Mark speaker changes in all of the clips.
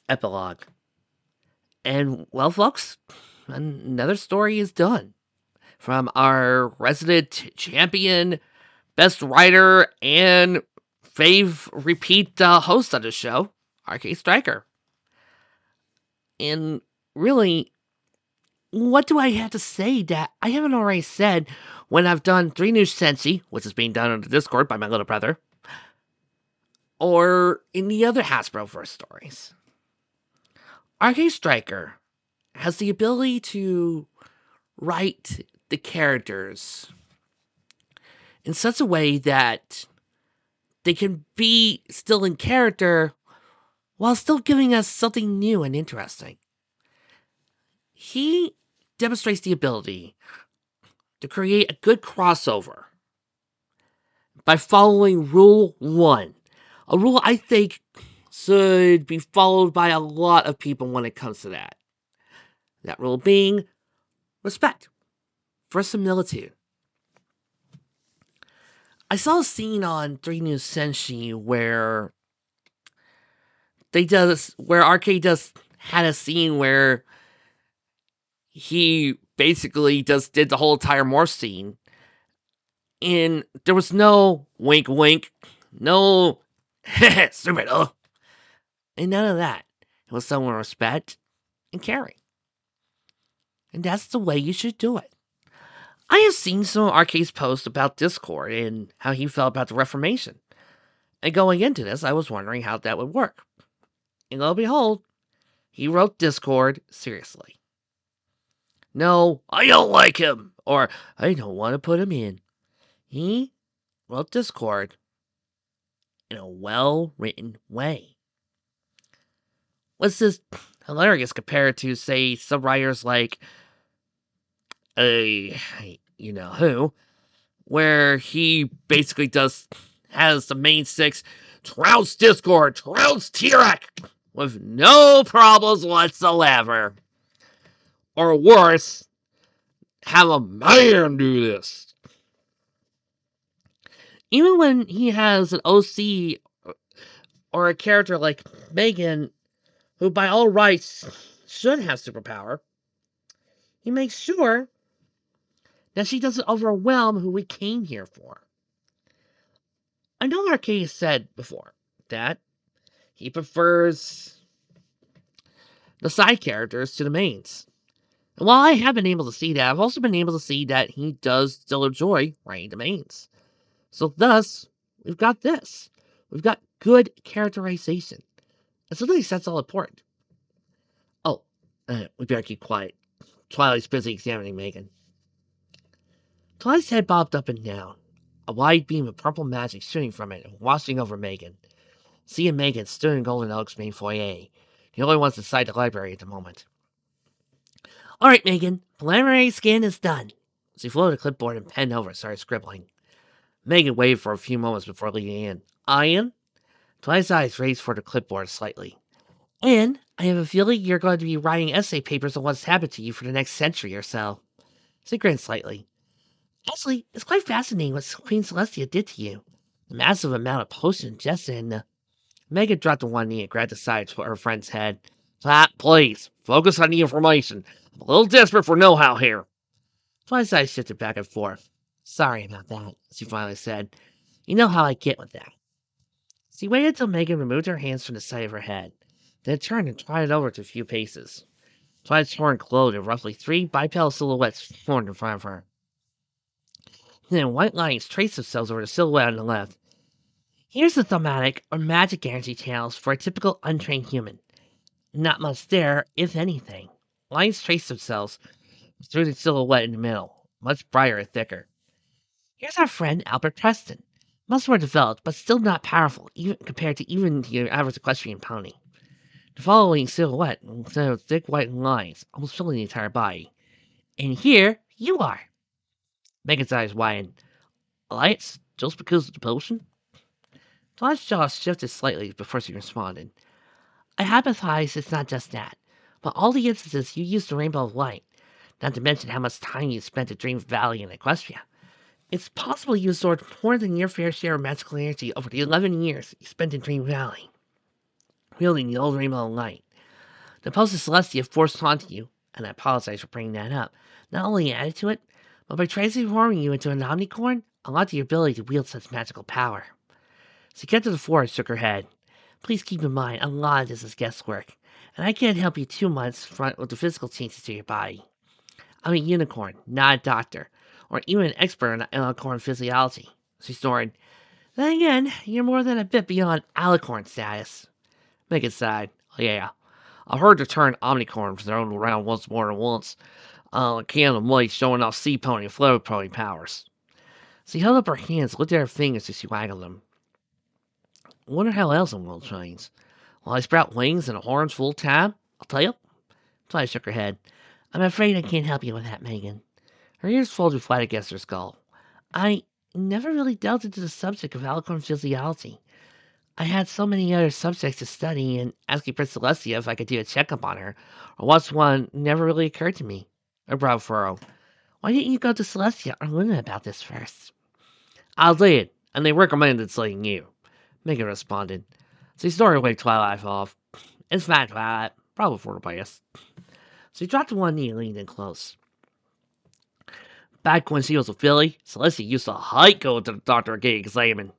Speaker 1: Epilogue. And, well, folks, another story is done. From our resident champion, best writer, and repeat host of the show, RK Striker. And really, what do I have to say that I haven't already said when I've done 3 News Sensi, which is being done on the Discord by my little brother, or in the other Hasbro-verse stories? RK Striker has the ability to write the characters in such a way that they can be still in character while still giving us something new and interesting. He demonstrates the ability to create a good crossover by following Rule 1. A rule I think should be followed by a lot of people when it comes to that. That rule being respect, verisimilitude. I saw a scene on 3 News Senshi where Arcade does had a scene where he basically just did the whole entire morph scene, and there was no wink wink, no stupid and none of that. It was someone with respect and caring. And that's the way you should do it. I have seen some of Arcade's posts about Discord and how he felt about the Reformation. And going into this, I was wondering how that would work. And lo and behold, he wrote Discord seriously. No, I don't like him, or I don't want to put him in. He wrote Discord in a well-written way. What's this hilarious compared to, say, some writers like you know who, where he basically has the main 6 trounce Discord, trounce T-Rex with no problems whatsoever. Or worse, have a man do this. Even when he has an OC or a character like Megan, who by all rights should have superpower, he makes sure that she doesn't overwhelm who we came here for. I know Arcade has said before that he prefers the side characters to the mains. And while I have been able to see that, I've also been able to see that he does still enjoy writing the mains. So thus, we've got this. We've got good characterization. And sometimes that's all important. Oh, we better keep quiet. Twilight's busy examining Megan. Twilight's head bobbed up and down, a wide beam of purple magic shooting from it and washing over Megan. She and Megan stood in Golden Oak's main foyer, the only ones inside the library at the moment. All right, Megan, preliminary scan is done. She floated a clipboard and pen over and started scribbling. Megan waited for a few moments before leaning in. Ian? Twilight's eyes raised for the clipboard slightly. And I have a feeling you're going to be writing essay papers on what's happened to you for the next century or so. She grinned slightly. Actually, it's quite fascinating what Queen Celestia did to you. The massive amount of potion ingested in the... Megan dropped to one knee and grabbed the side of her friend's head. Please, focus on the information. I'm a little desperate for know-how here. Twilight's eyes shifted back and forth. Sorry about that, she finally said. You know how I get with that. She waited until Megan removed her hands from the side of her head, then turned and trotted over to a few paces. Twilight's horn glowed and roughly 3 bipedal silhouettes formed in front of her. Then white lines traced themselves over the silhouette on the left. Here's the thematic or magic energy channels for a typical untrained human. Not much there, if anything. Lines traced themselves through the silhouette in the middle, much brighter and thicker. Here's our friend Albert Preston. Much more developed, but still not powerful, even compared to your average equestrian pony. The following silhouette, instead of thick white lines, almost filling the entire body. And here you are. Megan's eyes widened. Alliance, just because of the potion? Todd's jaw shifted slightly before she responded. I hypothesize it's not just that, but all the instances you used the Rainbow of Light, not to mention how much time you spent at Dream Valley and Equestria. It's possible you absorbed more than your fair share of magical energy over the 11 years you spent in Dream Valley, wielding the old Rainbow of Light. The post of Celestia forced onto you, and I apologize for bringing that up, not only added to it, but by transforming you into an omnicorn, unlocked your ability to wield such magical power. She got to the floor and shook her head. Please keep in mind, a lot of this is guesswork, and I can't help you too much front with the physical changes to your body. I'm a unicorn, not a doctor, or even an expert in alicorn physiology. She snorted. Then again, you're more than a bit beyond alicorn status. Megan sighed. Oh, yeah, I heard the term omnicorn thrown around once more than once. A can of money showing off sea pony and flow pony powers. She held up her hands, looked at her fingers as she waggled them. I wonder how else the world trains. Will I sprout wings and horns full time? I'll tell you. Twi shook her head. I'm afraid I can't help you with that, Megan. Her ears folded flat against her skull. I never really delved into the subject of alicorn physiology. I had so many other subjects to study, and asking Prince Celestia if I could do a checkup on her, or watch one, never really occurred to me. Her brow furrowed. Why didn't you go to Celestia or Luna about this first? I did, and they recommended seeing you. Megan responded. She snorted away Twilight off. It's fine, Twilight. Probably for the best. She dropped to one knee and leaned in close. Back when she was a filly, Celestia used to hate going to the doctor and getting examined.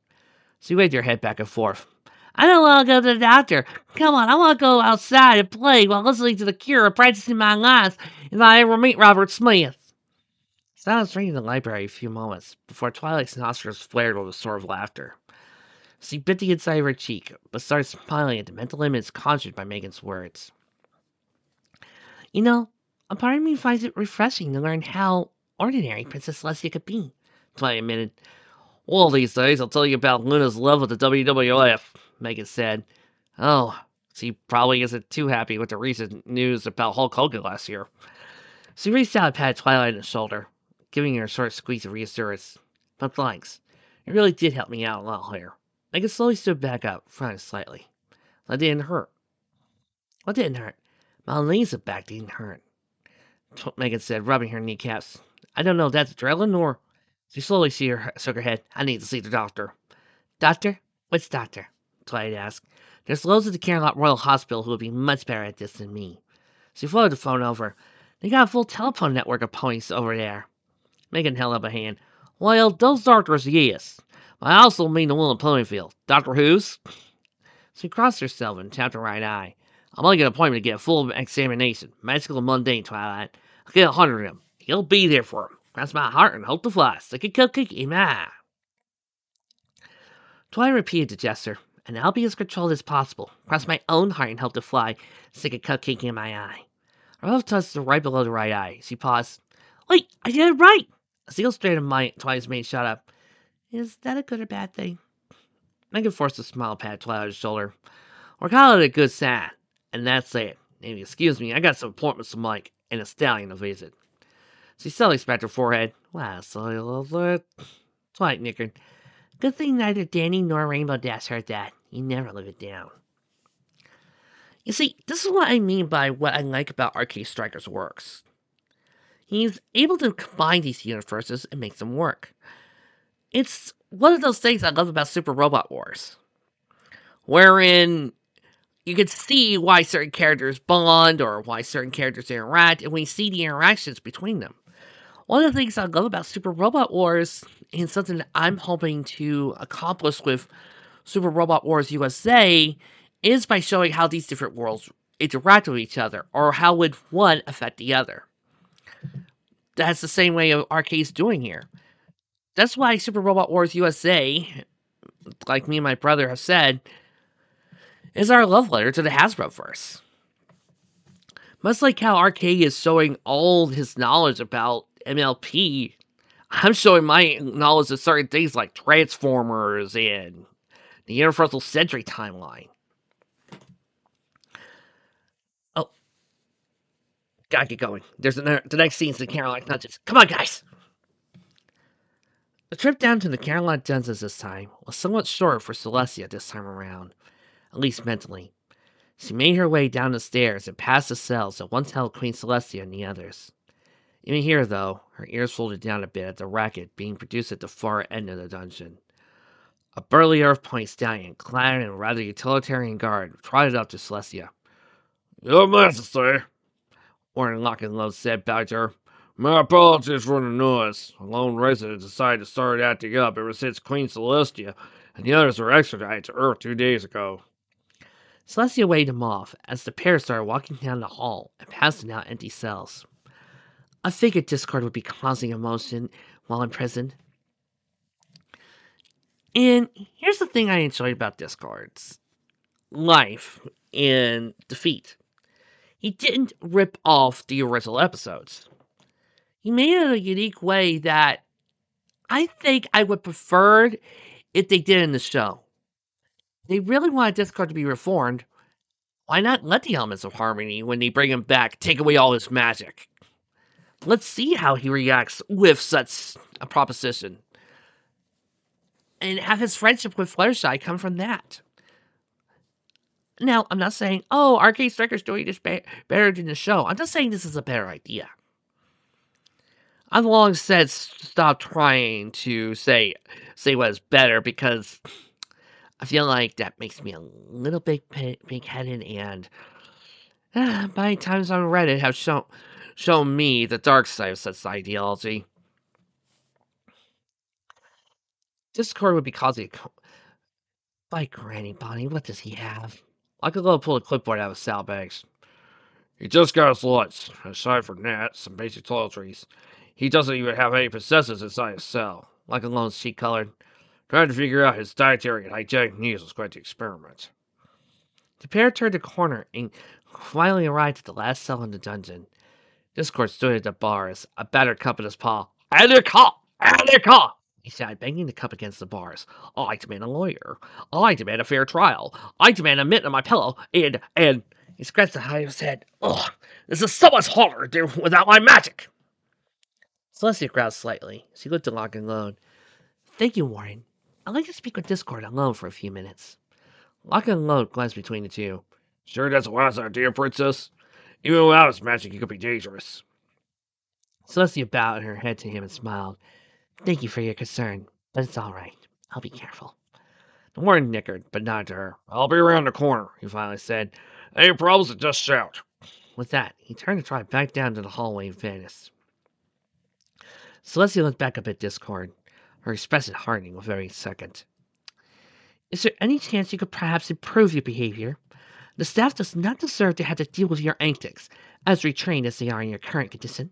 Speaker 1: She waved her head back and forth. I don't want to go to the doctor. Come on, I want to go outside and play while listening to The Cure and practicing my lines if I ever meet Robert Smith. Silence reigned in the library a few moments before Twilight's nostrils flared with a sort of laughter. She bit the inside of her cheek, but started smiling at the mental image conjured by Megan's words. You know, a part of me finds it refreshing to learn how ordinary Princess Celestia could be, Twilight admitted. Well, these days I'll tell you about Luna's love with the WWF, Megan said. Oh, she probably isn't too happy with the recent news about Hulk Hogan last year. She reached out and patted Twilight on the shoulder, giving her a short squeeze of reassurance. But thanks. It really did help me out a lot here. Megan slowly stood back up, frowning slightly. That didn't hurt. What didn't hurt? My knees back didn't hurt, Megan said, rubbing her kneecaps. I don't know if that's adrenaline or... She slowly shook her head. I need to see the doctor. Doctor? Which doctor? Twilight asked. There's loads at the Camelot Royal Hospital who would be much better at this than me. She floated the phone over. They got a full telephone network of ponies over there. Megan held up a hand. Well, those doctors, yes. I also mean the one in Ponyville. Doctor Who's? She crossed herself and tapped her right eye. I'll make an appointment to get a full examination. Magical and mundane, Twilight. I'll get 100 of them. You'll be there for him. Cross my heart and hope to fly. Stick a cupcake in my eye. Twilight repeated the gesture, and I'll be as controlled as possible. Cross my own heart and hope to fly. Stick a cupcake in my eye. Her left touched right below the right eye. She paused. Wait, I did it right! A single strand of Twilight's mane shot up. Is that a good or bad thing? Megan forced a smile pat Twilight's shoulder. We're calling it a good sign. And that's it. And excuse me, I got some appointments to make and a stallion to visit. She suddenly smacked her forehead. Wow, so you love it. Twilight nickered. Good thing neither Danny nor Rainbow Dash heard that. You never live it down. You see, this is what I mean by what I like about Arcade Striker's works. He's able to combine these universes and make them work. It's one of those things I love about Super Robot Wars, wherein you can see why certain characters bond or why certain characters interact, and we see the interactions between them. One of the things I love about Super Robot Wars, and something that I'm hoping to accomplish with Super Robot Wars USA, is by showing how these different worlds interact with each other, or how would one affect the other. That's the same way Arcade's doing here. That's why Super Robot Wars USA, like me and my brother have said, is our love letter to the Hasbroverse. Much like how Arcade is showing all his knowledge about MLP, I'm showing my knowledge of certain things like Transformers and the Universal Century timeline. Oh, gotta get going. The next scene's the Caroline Dungeons. Come on, guys! The trip down to the Caroline Dungeons this time was somewhat short for Celestia this time around, at least mentally. She made her way down the stairs and past the cells that once held Queen Celestia and the others. Even here, though, her ears folded down a bit at the racket being produced at the far end of the dungeon. A burly Earth Point stallion, clad in a rather utilitarian garb, trotted up to Celestia.
Speaker 2: Your Majesty, Warren Lock and Love said back to her. My apologies for the noise. A lone resident decided to start acting up ever since Queen Celestia and the others were extradited to Earth 2 days ago.
Speaker 1: Celestia waved him off as the pair started walking down the hall and passing out empty cells. I figured Discord would be causing emotion while in prison. And here's the thing I enjoyed about Discord's life in Defeat. He didn't rip off the original episodes. He made it in a unique way that I think I would prefer if they did in the show. They really wanted Discord to be reformed. Why not let the elements of harmony, when they bring him back, take away all his magic? Let's see how he reacts with such a proposition. And have his friendship with Fluttershy come from that. Now, I'm not saying, oh, Arcade Striker's doing this better than the show. I'm just saying this is a better idea. I've long said stop trying to say what is better because I feel like that makes me a little big-headed, and by times on Reddit have shown me the dark side of such ideology. Discord would be causing by Granny Bonnie. What does he have? I could go pull a clipboard out of his saddlebags.
Speaker 2: He just got his lunch. Aside from that, some basic toiletries. He doesn't even have any possessors inside his cell.
Speaker 1: Like a lone sheet colored.
Speaker 2: Trying to figure out his dietary and hygienic needs was quite the experiment.
Speaker 1: The pair turned the corner and finally arrived at the last cell in the dungeon. Discord stood at the bars, a battered cup in his paw. Annika! Annika! He shouted, banging the cup against the bars. I demand a lawyer. I demand a fair trial. I demand a mitt on my pillow, and... He scratched the high of his head. Ugh, this is so much harder to do without my magic! Celestia growled slightly. She looked at Lock and Load. Thank you, Warren. I'd like to speak with Discord alone for a few minutes. Lock and Load glanced between the two.
Speaker 2: Sure, that's a wise idea, Princess. Even without his magic, he could be dangerous.
Speaker 1: Celestia bowed her head to him and smiled. Thank you for your concern, but it's all right. I'll be careful.
Speaker 2: The warden nickered, but nodded to her. I'll be around the corner, he finally said. Any problems, just shout.
Speaker 1: With that, he turned to trot back down to the hallway and vanished. Celestia looked back up at Discord, her expression hardening with every second. Is there any chance you could perhaps improve your behavior? The staff does not deserve to have to deal with your antics, as retrained as they are in your current condition.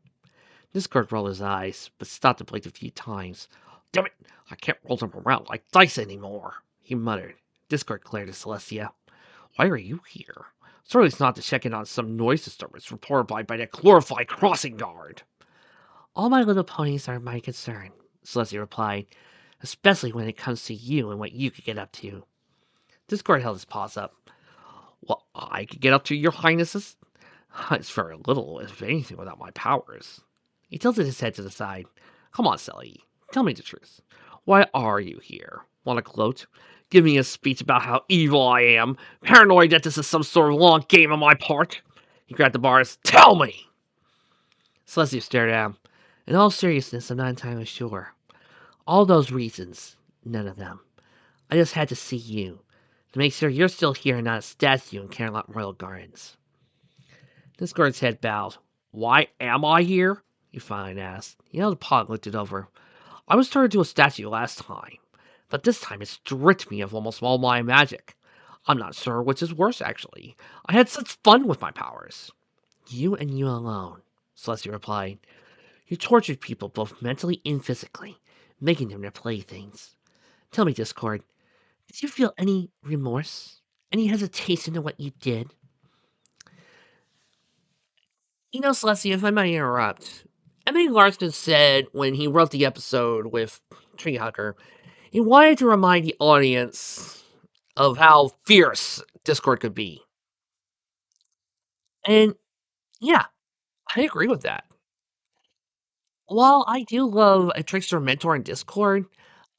Speaker 1: Discord rolled his eyes, but stopped to blink a few times.
Speaker 2: Damn it, I can't roll them around like dice anymore,
Speaker 1: he muttered. Discord glared at Celestia. Why are you here? Surely it's not to check in on some noise disturbance reported by that glorified crossing guard. All my little ponies are my concern, Celestia replied, especially when it comes to you and what you could get up to. Discord held his paws up. What I could get up to, your highnesses? It's very little, if anything, without my powers. He tilted his head to the side. Come on, Sally, tell me the truth. Why are you here? Want to gloat? Give me a speech about how evil I am, paranoid that this is some sort of long game on my part? He grabbed the bars. Tell me! Celestia stared at him. In all seriousness, I'm not entirely sure. All those reasons, none of them. I just had to see you, to make sure you're still here and not a statue in Camelot Royal Gardens. Discord's head bowed. Why am I here? He finally asked. He held a paw and looked it over. I was turned into a statue last time, but this time it stripped me of almost all my magic. I'm not sure which is worse, actually. I had such fun with my powers. You and you alone, Celestia replied. You tortured people both mentally and physically, making them their playthings. Tell me, Discord, did you feel any remorse? Any hesitation in what you did? You know, Celestia, if I might interrupt, Emily Larson said when he wrote the episode with Treehugger, he wanted to remind the audience of how fierce Discord could be. And yeah, I agree with that. While I do love a trickster mentor in Discord,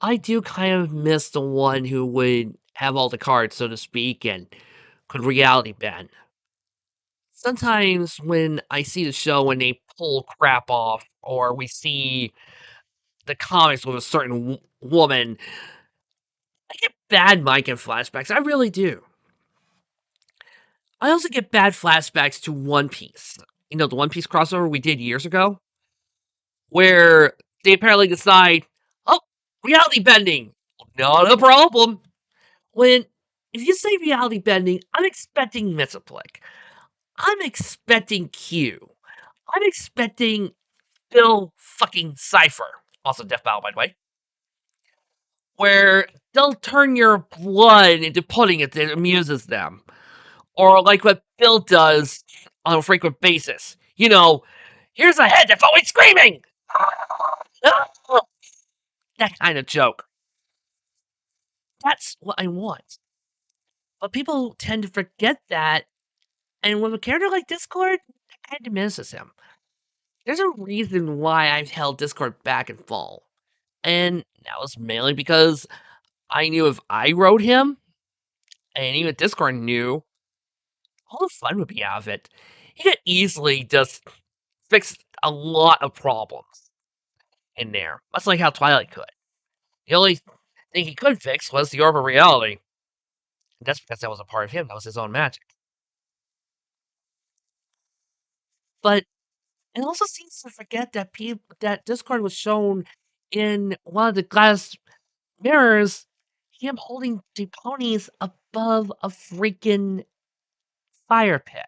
Speaker 1: I do kind of miss the one who would have all the cards, so to speak, and could reality bend. Sometimes when I see the show when they pull crap off, or we see the comics with a certain woman, I get bad Mike and flashbacks. I really do. I also get bad flashbacks to One Piece. You know, the One Piece crossover we did years ago, where they apparently decide, oh, reality bending, not a problem. When, if you say reality bending, I'm expecting Metaplick. I'm expecting Q. I'm expecting Bill fucking Cipher. Also Death Battle, by the way. Where they'll turn your blood into pudding if it amuses them. Or like what Bill does on a frequent basis. You know, here's a head that's always screaming! That kind of joke. That's what I want. But people tend to forget that, and with a character like Discord, that kind of diminishes him. There's a reason why I've held Discord back in fall. And that was mainly because I knew if I wrote him, and even Discord knew, all the fun would be out of it. He could easily just fix a lot of problems in there, much like how Twilight could. The only thing he could fix was the Orb of Reality. And that's because that was a part of him, that was his own magic. But it also seems to forget that that Discord was shown in one of the glass mirrors, him holding the ponies above a freaking fire pit.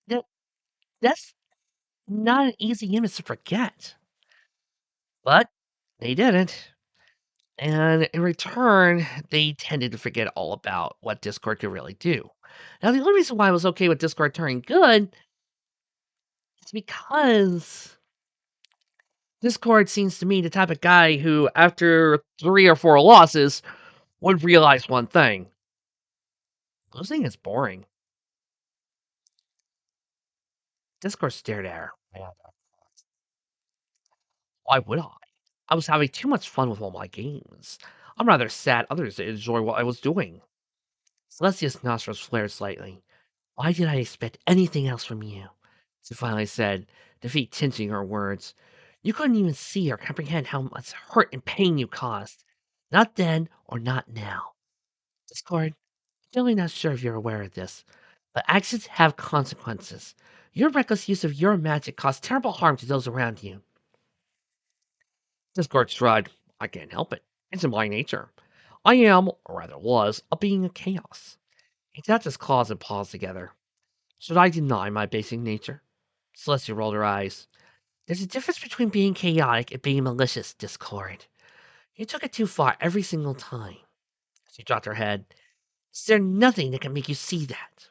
Speaker 1: That that's not an easy image to forget. But they didn't. And in return, they tended to forget all about what Discord could really do. Now, the only reason why I was okay with Discord turning good is because Discord seems to me the type of guy who, after 3 or 4 losses, would realize one thing: losing is boring. Discord stared at her. Why would I? I was having too much fun with all my games. I'm rather sad others enjoy what I was doing. Celestia's nostrils flared slightly. Why did I expect anything else from you? She finally said, defeat tinting her words. You couldn't even see or comprehend how much hurt and pain you caused. Not then or not now. Discord, I'm really not sure if you're aware of this, but actions have consequences. Your reckless use of your magic caused terrible harm to those around you. Discord shrugged. I can't help it. It's in my nature. I am, or rather was, a being of chaos. He tapped his claws and paws together. Should I deny my basic nature? Celestia rolled her eyes. There's a difference between being chaotic and being malicious, Discord. You took it too far every single time. She dropped her head. Is there nothing that can make you see that?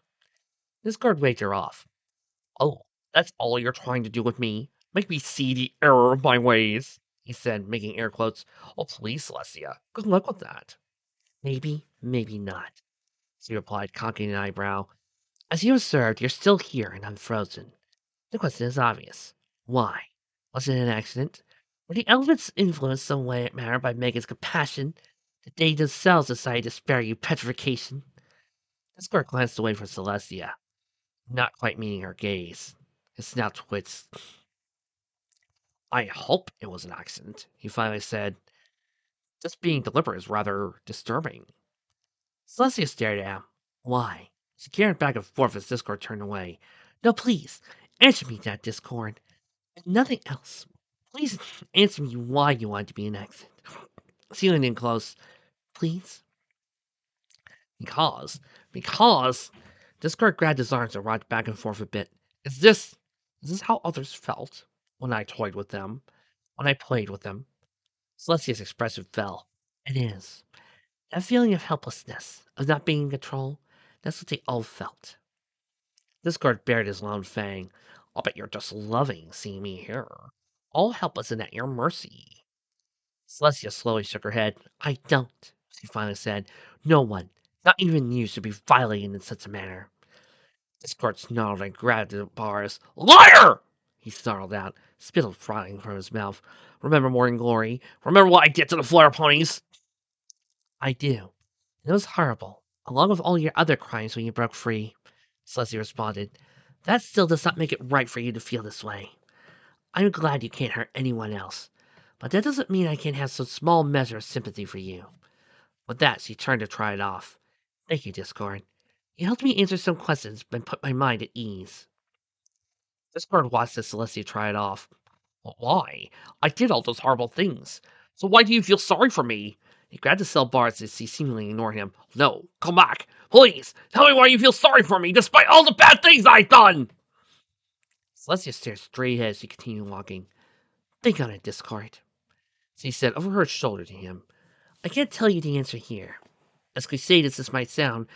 Speaker 1: Discord waved her off. Oh, that's all you're trying to do with me? Make me see the error of my ways, he said, making air quotes. Oh, please, Celestia. Good luck with that. Maybe, maybe not, she replied, cocking an eyebrow. As you observed, you're still here and unfrozen. The question is obvious. Why? Was it an accident? Were the elements influenced some way it mattered by Megan's compassion? Did they themselves decide to spare you petrification? Discord glanced away from Celestia, not quite meeting her gaze. His snout twitched. I hope it was an accident, he finally said. Just being deliberate is rather disturbing. Celestia stared at him. Why? She carried back and forth as Discord turned away. No, please, answer me that, Discord. And nothing else. Please answer me why you want to be an accident. She leaned in close. Please? Because. Discord grabbed his arms and rocked back and forth a bit. Is this how others felt when I toyed with them? When I played with them? Celestia's expression fell. It is. That feeling of helplessness, of not being in control, that's what they all felt. Discord bared his lone fang. I'll bet you're just loving seeing me here. All helpless and at your mercy. Celestia slowly shook her head. I don't, she finally said. No one, not even you, should be violated in such a manner. Discord snarled and grabbed the bars. Liar! He snarled out, spittle frying from his mouth. Remember Morning Glory? Remember what I did to the Flare Ponies? I do. It was horrible, along with all your other crimes when you broke free, Celestia responded. That still does not make it right for you to feel this way. I'm glad you can't hurt anyone else, but that doesn't mean I can't have some small measure of sympathy for you. With that, she turned to try it off. Thank you, Discord. It helped me answer some questions and put my mind at ease. Discord watched as Celestia try it off. "Well, why? I did all those horrible things. So why do you feel sorry for me?" He grabbed the cell bars as he seemingly ignored him. "No, come back. Please, tell me why you feel sorry for me, despite all the bad things I've done!" Celestia stared straight ahead as he continued walking. "Think on it, Discord," she said over her shoulder to him. "I can't tell you the answer here. As cliched as this might sound,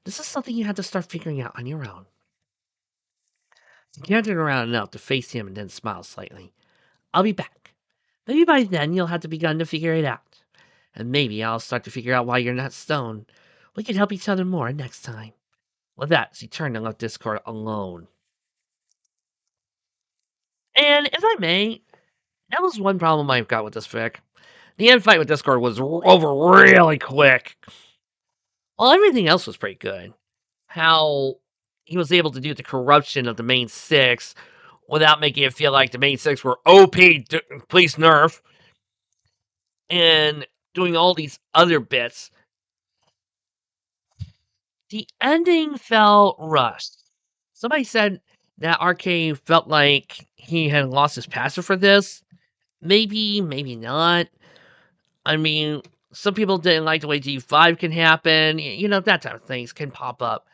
Speaker 1: this is something you have to start figuring out on your own." She cantered around enough to face him and then smiled slightly. "I'll be back. Maybe by then you'll have begun to figure it out. And maybe I'll start to figure out why you're not stone. We can help each other more next time." With that, she turned and left Discord alone. And if I may, that was one problem I've got with this fic. The end fight with Discord was over really quick. Well, everything else was pretty good. How he was able to do the corruption of the main six without making it feel like the main six were OP, police nerf, and doing all these other bits. The ending felt rushed. Somebody said that RK felt like he had lost his passion for this. Maybe, maybe not. I mean, some people didn't like the way G5 can happen. You know, that type of things can pop up.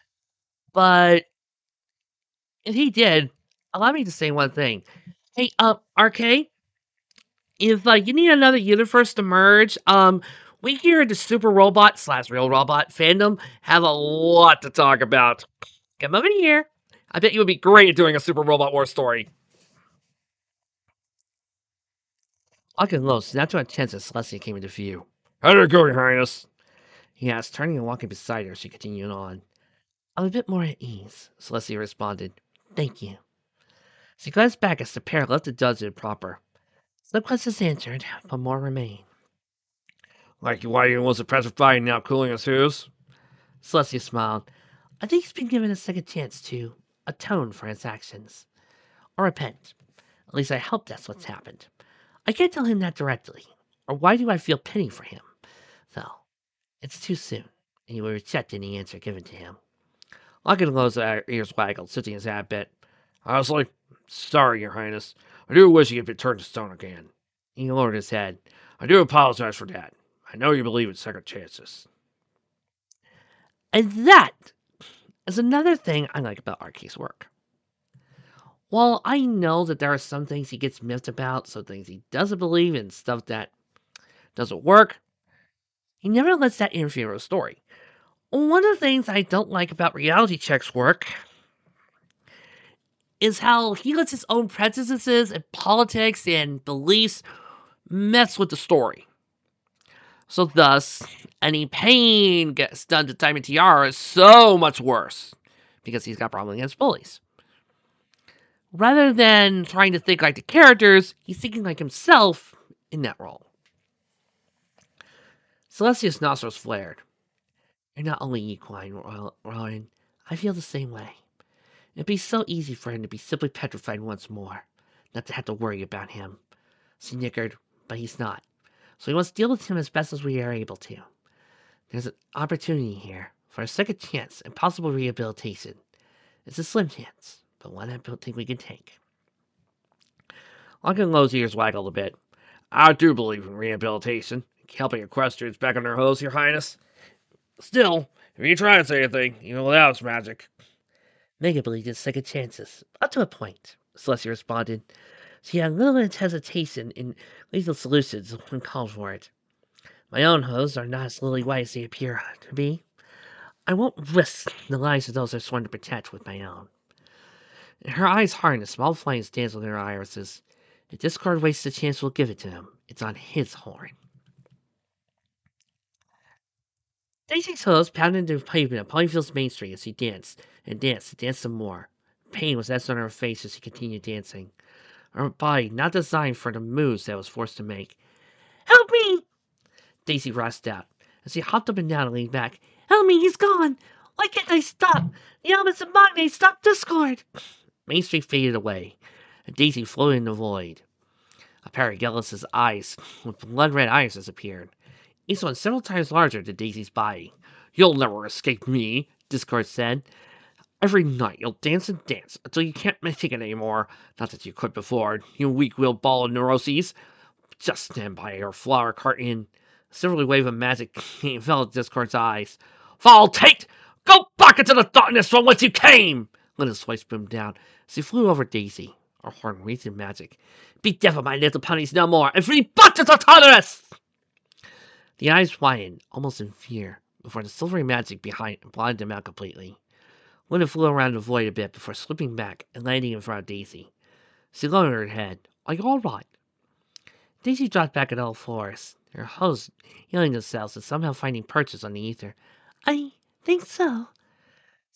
Speaker 1: But if he did, allow me to say one thing. Hey, RK, if you need another universe to merge, we here at the Super Robot / Real Robot fandom have a lot to talk about. Come over here. I bet you would be great at doing a Super Robot War story. Walking low, snapped to attention as Celestia came into view.
Speaker 2: How did it go, Your Highness?
Speaker 1: He asked, turning and walking beside her as she continued on. "I'm a bit more at ease," Celestia responded. "Thank you." She glanced back as the pair left the dungeon proper. Some questions answered, but more remain.
Speaker 2: Like why he wasn't pacified and now cooling his hooves?
Speaker 1: Celestia smiled. "I think he's been given a second chance to atone for his actions. Or repent. At least I hope that's what's happened. I can't tell him that directly. Or why do I feel pity for him? Though, it's too soon, and he will reject any answer given to him."
Speaker 2: Lockinglow's ears waggled, tilting his head a bit. Honestly, sorry, Your Highness. I do wish he had been turned to stone again.
Speaker 1: He lowered his head.
Speaker 2: I do apologize for that. I know you believe in second chances.
Speaker 1: And that is another thing I like about RK's work. While I know that there are some things he gets miffed about, some things he doesn't believe in, stuff that doesn't work, he never lets that interfere with a story. One of the things I don't like about Reality Check's work is how he lets his own prejudices and politics and beliefs mess with the story. So thus, any pain gets done to Diamond Tiara is so much worse, because he's got problems against bullies. Rather than trying to think like the characters, he's thinking like himself in that role. Celestia's nostrils flared. "You're not only equine, Ryan. I feel the same way. It'd be so easy for him to be simply petrified once more, not to have to worry about him." She nickered, "But he's not. So we must deal with him as best as we are able to. There's an opportunity here for a second chance and possible rehabilitation. It's a slim chance, but one I don't think we can take."
Speaker 2: Lockinglow's ears waggled a bit. I do believe in rehabilitation. Helping equestrians back on their hose, Your Highness. Still, if you try to say anything, even without its magic.
Speaker 1: "Mega believed in second chances, up to a point," Celestia responded. She had a little bit of hesitation in lethal solutions when called for it. "My own hoes are not as lily white as they appear to be. I won't risk the lives of those I've sworn to protect with my own." Her eyes hardened as small flames dazzled in her irises. If Discord wastes the chance, we'll give it to him. It's on his horn. Daisy's hooves pounded into the pavement of Ponyville's Main Street as he danced, and danced some more. Pain was etched on her face as he continued dancing. Her body not designed for the moves that it was forced to make. "Help me!" Daisy rasped out, as he hopped up and down and leaned back. "Help me, he's gone! Why can't I stop? The elements of Magne stop Discord!" Main Street faded away, and Daisy floated in the void. A pair of Gillis's eyes with blood-red irises appeared, each one several times larger than Daisy's body.
Speaker 2: You'll never escape me, Discord said. Every night you'll dance and dance until you can't take it anymore. Not that you could before, you weak-willed ball of neuroses. Just stand by your flower carton. A silvery wave of magic fell at Discord's eyes. Fall Tate! Go back into the darkness from whence you came! Linda's voice boomed down as he flew over Daisy, her horn wreathed in magic. Be devil, my little ponies, no more, and flee back to Tartarus! The eyes widened, almost in fear, before the silvery magic behind blinded them out completely. Linda flew around the void a bit before slipping back and landing in front of Daisy. She lowered her head. Are you all right? Daisy dropped back at all fours, her hose healing themselves and somehow finding purchase on the ether. I think so.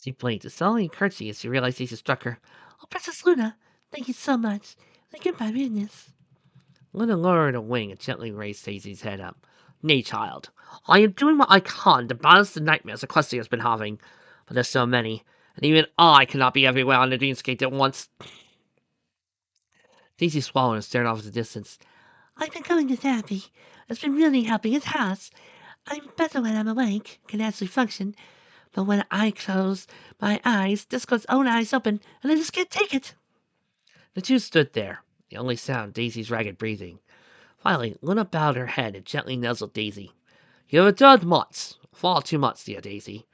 Speaker 2: She blinked, a sullen curtsy as she realized Daisy struck her. Oh, Princess Luna, thank you so much. Thank you, my goodness. Luna lowered a wing and gently raised Daisy's head up. Nay, child, I am doing what I can to balance the nightmares Equestria has been having, but there's so many, and even I cannot be everywhere on the dreamscape at once. Daisy swallowed and stared off at the distance. I've been going to therapy. It's been really helping. It has. I'm better when I'm awake, can actually function. But when I close my eyes, Disco's own eyes open, and I just can't take it. The two stood there, the only sound Daisy's ragged breathing. Finally, Luna bowed her head and gently nuzzled Daisy. You have endured much, far too much, dear Daisy.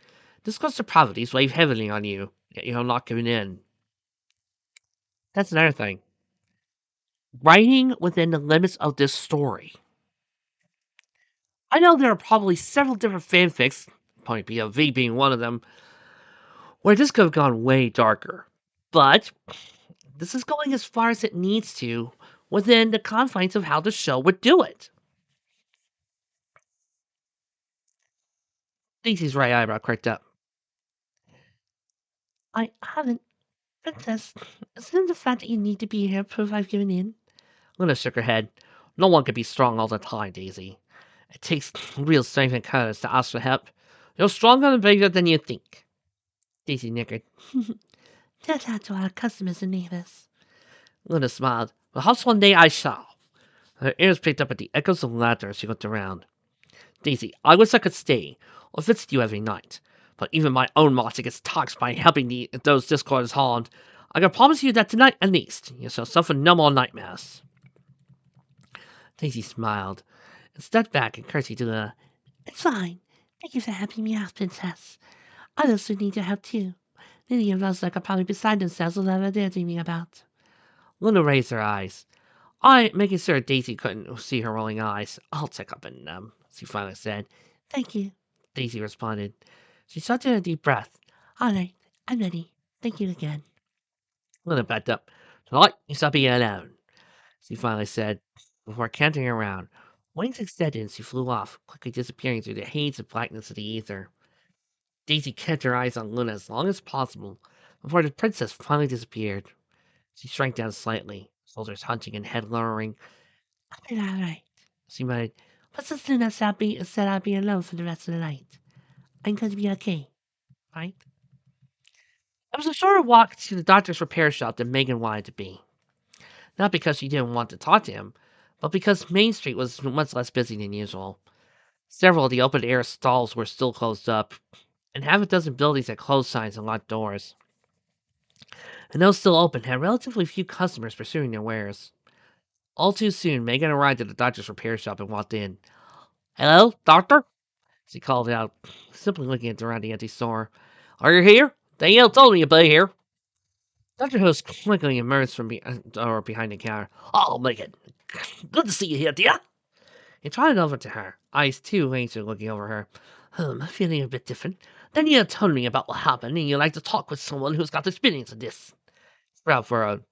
Speaker 2: Disco's depravities weigh heavily on you, yet you have not given in. That's another thing. Writing within the limits of this story. I know there are probably several different fanfics, Point POV being one of them, where this could have gone way darker. But this is going as far as it needs to within the confines of how the show would do it. Daisy's right eyebrow cracked up. I haven't, Princess. Isn't the fact that you need to be here proof I've given in? Luna shook her head. No one can be strong all the time, Daisy. It takes real strength and courage to ask for help. You're stronger and braver than you think. Daisy nickered. Tell that to our customers and neighbors. Luna smiled. Perhaps one day I shall. Her ears picked up at the echoes of laughter as she looked around. Daisy, I wish I could stay, or visit you every night. But even my own magic gets taxed by helping those discords hard. I can promise you that tonight, at least, you shall suffer no more nightmares. Daisy smiled, and stepped back and curtsied to Luna. It's fine. Thank you for helping me out, Princess. Others would need your help, too. Many of us are probably beside themselves with whatever they're dreaming about. Luna raised her eyes. Making sure Daisy couldn't see her rolling eyes. I'll check up on them, she finally said. Thank you, Daisy responded. She sucked in a deep breath. All right, I'm ready. Thank you again. Luna backed up. Tonight, you shall be alone, she finally said, before cantering around. Wings extended and she flew off, quickly disappearing through the haze of blackness of the ether. Daisy kept her eyes on Luna as long as possible, before the princess finally disappeared. She shrank down slightly, shoulders hunching and head lowering. I'll be all right, she muttered. Princess Luna said I'd be alone for the rest of the night. I'm going to be okay, right? It was a shorter walk to the doctor's repair shop than Megan wanted to be. Not because she didn't want to talk to him, but because Main Street was much less busy than usual. Several of the open-air stalls were still closed up, and half a dozen buildings had closed signs and locked doors. And those still open had relatively few customers pursuing their wares. All too soon, Megan arrived at the doctor's repair shop and walked in. Hello, doctor? She called out, simply looking around the empty store. Are you here? Danielle told me you'd be here. Dr. Host quickly emerged from behind the counter. Oh, Megan, good to see you here, dear. He trotted over to her, eyes too anxious looking over her. Feeling a bit different. Danielle told me about what happened, and you'd like to talk with someone who's got experience in this. Sprout furrowed.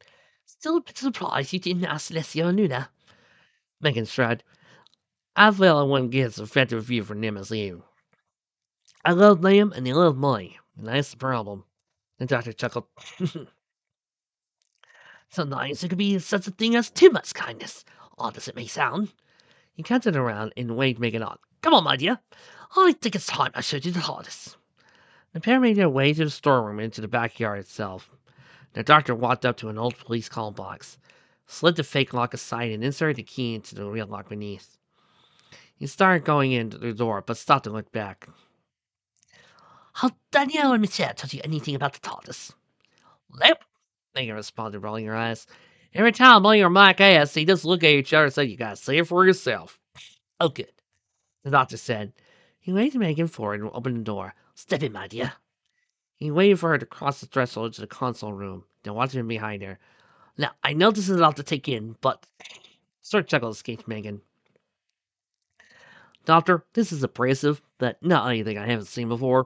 Speaker 2: Still a bit surprised you didn't ask Leslie or Luna. Megan shrugged. I felt I wouldn't get a better review from them as you. I love them, and they love me, and that's the problem. The doctor chuckled. Sometimes there could be such a thing as too much kindness, odd as it may sound. He cantered around and waved Megan on. Come on, my dear. I think it's time I showed you the TARDIS. The pair made their way to the storeroom and into the backyard itself. The doctor walked up to an old police call box, slid the fake lock aside, and inserted the key into the real lock beneath. He started going into the door, but stopped to look back.
Speaker 1: How Danielle and Michelle told you anything about the TARDIS? Nope, Megan responded, rolling her eyes. Every time William or Mike asks, they just look at each other and say, you gotta see it for yourself. Oh, good, the doctor said. He waved Megan forward and opened the door. Step in, my dear. He waited for her to cross the threshold into the console room, then watched him behind her. Now, I know this is a lot to take in, but... Sort of chuckle escaped Megan. Doctor, this is impressive, but not anything I haven't seen before.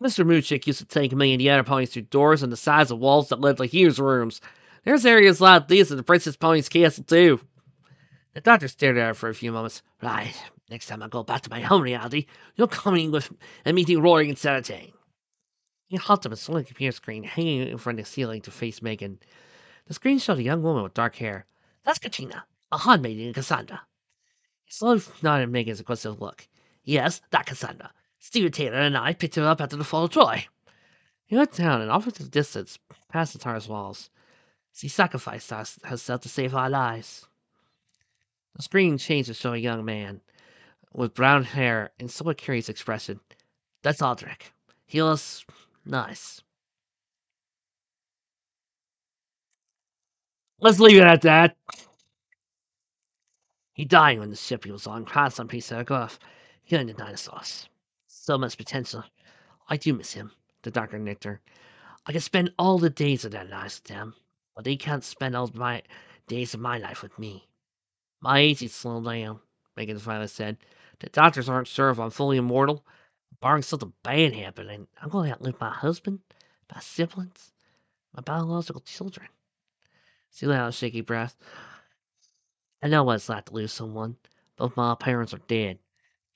Speaker 1: Mr. Moochick used to take me and the other ponies through doors on the sides of walls that led to huge rooms. There's areas like this in the Princess Pony's castle, too. The doctor stared at her for a few moments. Right, next time I go back to my home reality, you'll come in with a meeting roaring and Saturday. He halted a slowly computer screen hanging in front of the ceiling to face Megan. The screen showed a young woman with dark hair. That's Katrina, a handmaiden in Cassandra. He slowly nodded Megan's aggressive look. Yes, that Cassandra. Stephen Taylor and I picked her up after the fall of Troy. He looked down and off into the distance, past the TARDIS walls. She sacrificed herself to save our lives. The screen changed to show a young man with brown hair and somewhat curious expression. That's Aldrich. He was nice. Let's leave it at that. He died when the ship he was on crashed on piece of Earth, killing the dinosaurs. So much potential. I do miss him, the doctor nicked her. I could spend all the days of their lives with them, but they can't spend all my days of my life with me. My age is slowing down, Megan finally said. The doctors aren't sure if I'm fully immortal. Barring something bad happening, I'm going to outlive my husband, my siblings, my biological children. She let out a shaky breath. I know what it's like to lose someone. Both my parents are dead.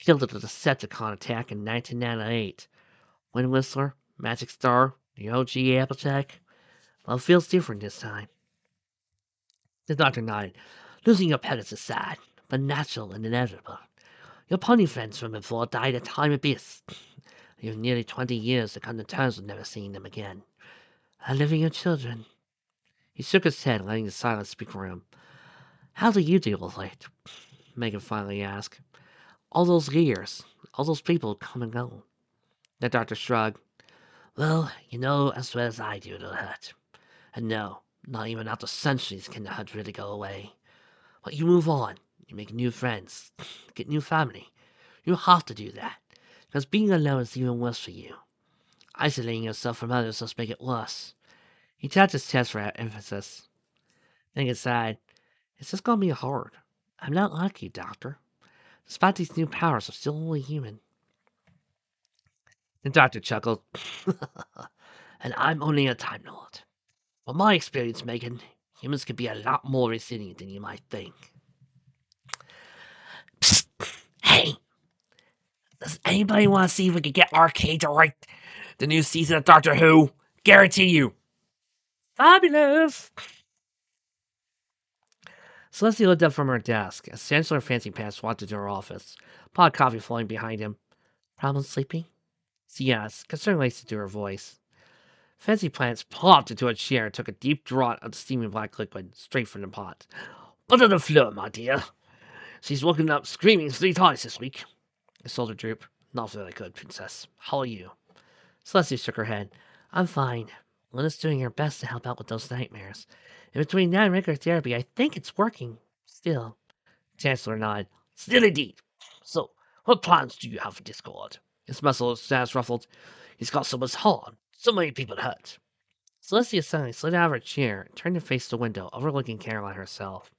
Speaker 1: Killed in a Decepticon attack in 1998. Wind Whistler, Magic Star, the OG Applejack. Well, it feels different this time. The doctor nodded. Losing your pet is sad, but natural and inevitable. Your pony friends from before died at time abyss. You have nearly 20 years to come to terms with never seeing them again. Outliving your children. He shook his head, letting the silence speak for him. How do you deal with it? Megan finally asked. All those years, all those people come and go. The doctor shrugged. Well, you know as well as I do it'll hurt. And no, not even after centuries can the hurt really go away. But you move on. You make new friends. Get new family. You have to do that. Because being alone is even worse for you. Isolating yourself from others just make it worse. He tapped his chest for emphasis. Then he sighed. It's just gonna be hard. I'm not like you, Doctor. Despite these new powers, I'm still only human. The doctor chuckled. And I'm only a Time Lord. From my experience, Megan, humans can be a lot more resilient than you might think. Psst. Hey, does anybody want to see if we can get Arcade to write the new season of Doctor Who? Guarantee you. Fabulous. Celestia looked up from her desk as Chancellor Fancy Pants walked into her office, pot of coffee flowing behind him. Problem sleeping? Yes, concern laced into her voice. Fancy Plants plopped into a chair and took a deep draught of the steaming black liquid straight from the pot. Butter the floor, my dear. She's woken up screaming 3 times this week. The soldier drooped. Not very good, Princess. How are you? Celestia shook her head. I'm fine. Linda's doing her best to help out with those nightmares. In between that and regular therapy, I think it's working. Still. Chancellor nodded. Still indeed. So, what plans do you have for Discord? His mustache ruffled. He's got so much harm. So many people hurt. Celestia suddenly slid out of her chair and turned to face the window, overlooking Caroline herself.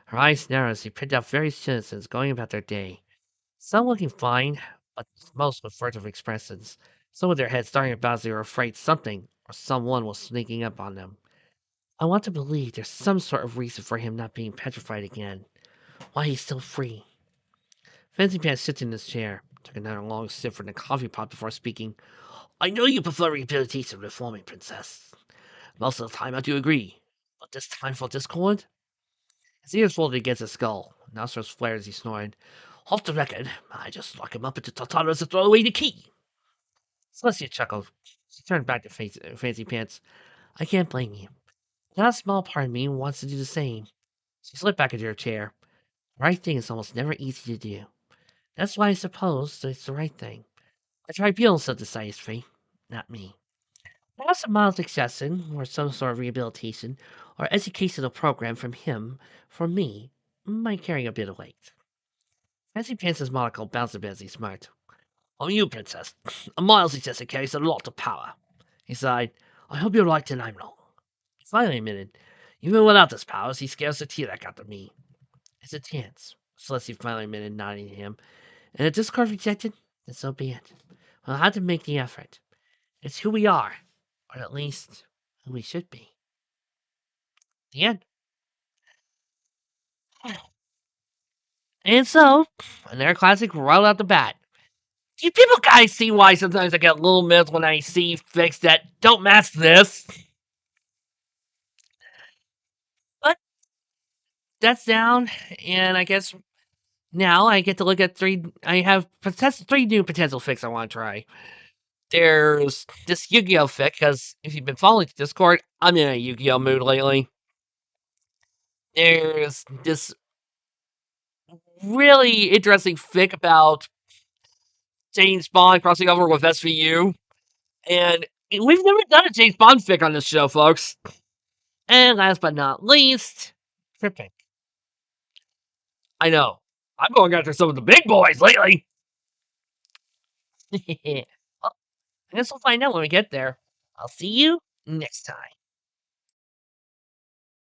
Speaker 1: Her eyes narrowed as she picked out various citizens going about their day. Some looking fine, but most with furtive expressions. Some with their heads starting about as they were afraid something or someone was sneaking up on them. I want to believe there's some sort of reason for him not being petrified again. Why he's still free. Fancy Pants sits in his chair, took another long sip from the coffee pot before speaking. I know you prefer rehabilitation to reforming, Princess. Most of the time I do agree. But this time for discord? His ears folded against his skull, nostrils flared as he snored. Off the record, I just lock him up into Tartarus and throw away the key. Celestia chuckled. She turned back to Fancy Pants. I can't blame you. Not a small part of me wants to do the same. She slipped back into her chair. The right thing is almost never easy to do. That's why I suppose it's the right thing. The tribunal still decides fate, not me. Perhaps a mild suggestion, or some sort of rehabilitation, or educational program from him for me might carry a bit of weight. Fancy Pants' monocle bounced a bit as he smirked. Oh, you, Princess. A mild suggestion carries a lot of power. He sighed. I hope you're right and I'm wrong. He finally admitted, even without this powers, he scares the tear out of me. It's a chance, Celeste finally admitted, nodding to him. And if Discord rejected, then so be it. We'll have to make the effort. It's who we are, or at least who we should be. The end. And so, another classic right out the bat. You people guys see why sometimes I get little mids when I see fics that don't match this? But that's down, and I guess now I get to look at three. I have three new potential fics I want to try. There's this Yu-Gi-Oh fic, because if you've been following Discord, I'm in a Yu-Gi-Oh mood lately. There's this really interesting fic about James Bond crossing over with SVU. And we've never done a James Bond fic on this show, folks. And last but not least, Tripping. I know. I'm going after some of the big boys lately. Well, I guess we'll find out when we get there. I'll see you next time.